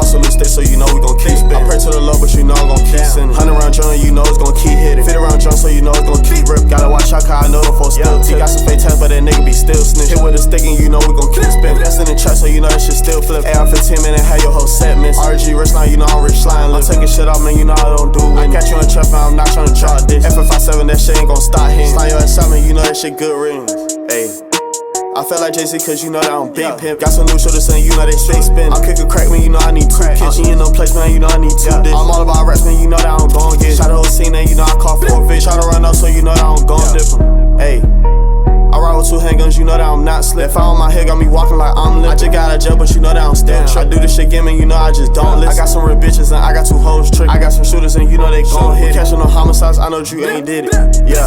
Boss a new stick, so you know we gon' keep spinning. I pray to the Lord, but you know I'm gon' keep sinning. 100 round drum, you know it's gon' keep hitting. 50 round drum, so you know it's gon' keep rip. Gotta watch out, cause I know them folks still T. Got some fake tats, but that nigga be still snitch. Hit with a stick and you know we gon' keep spinning. That's in the trap, so you know that shit still flip. AR-15 minute, have your whole set miss. RG rich now, you know I'm rich slime. I'm taking shit off, man, you know I don't do it. I catch you in the trap, and I'm not tryna drop this. F57, that shit ain't gon' stop hitting. Slime your ass out, man, you know that shit good rings. Ayy. I feel like Jay-Z cause you know that I'm big pimp. Got some new shoulders and you know they stay spin. I'll kick a crack when you know I need 2 kicks. She in no place, man, you know I need 2 dishes. I'm all about raps, man, you know that I'm gon' get. Shot the whole scene and you know I call for a bitch. Try to run up so you know that I'm gon' dip em. Ayy. I ride with 2 handguns, you know that I'm not slip. If I on my head, got me walking like I'm lit. I just got out of jail, but you know that I'm still trip. I do this shit gaming, you know I just don't listen. I got some real bitches and I got 2 hoes trick. I got some shooters and you know they gon' hit. Catching no homicides, I know you ain't did it. Yeah.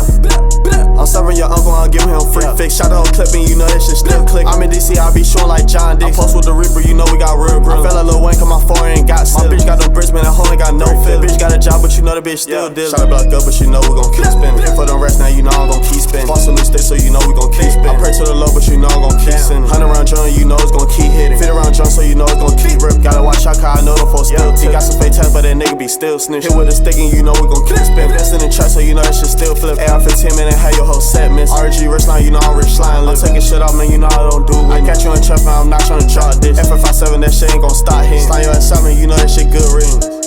I'm serving your uncle, I'm giving him free fix. Shot the whole clip and you know that shit still click. I'm in DC, I be showing like John Dick. I post with the Reaper, you know we got real grill. I fell a Lil Wayne, cause my foreign got silly. My bitch got them bricks, man, that hoe ain't got no fit. Bitch got a job, but you know the bitch still deal. Shot a block up, but you know we gon' keep spinning. For them rest now, you know I'm gon' keep spinning. Boss a new stick, so you know we gon' keep spinning. I pray to the Lord, but you know I'm gon' keep sinning. 100 round drum, you know it's gon' keep hitting. 50 round drum, so you know it's gon' keep rip. Gotta watch out, cause I know them folks still T. Got some fake tats, but that nigga be still snitch. Hit with a stick and you know we gon' keep spinning. That's in the trap, so you know that shit still flip. AR-15 minute, have your whole set miss. RG rich now, you know I'm rich slime. I'm taking shit off, man, you know I don't do it. I catch you in the trap, and I'm not tryna drop this. F57, that shit ain't gon' stop hitting. Slime your ass out, man, you know that shit good rings.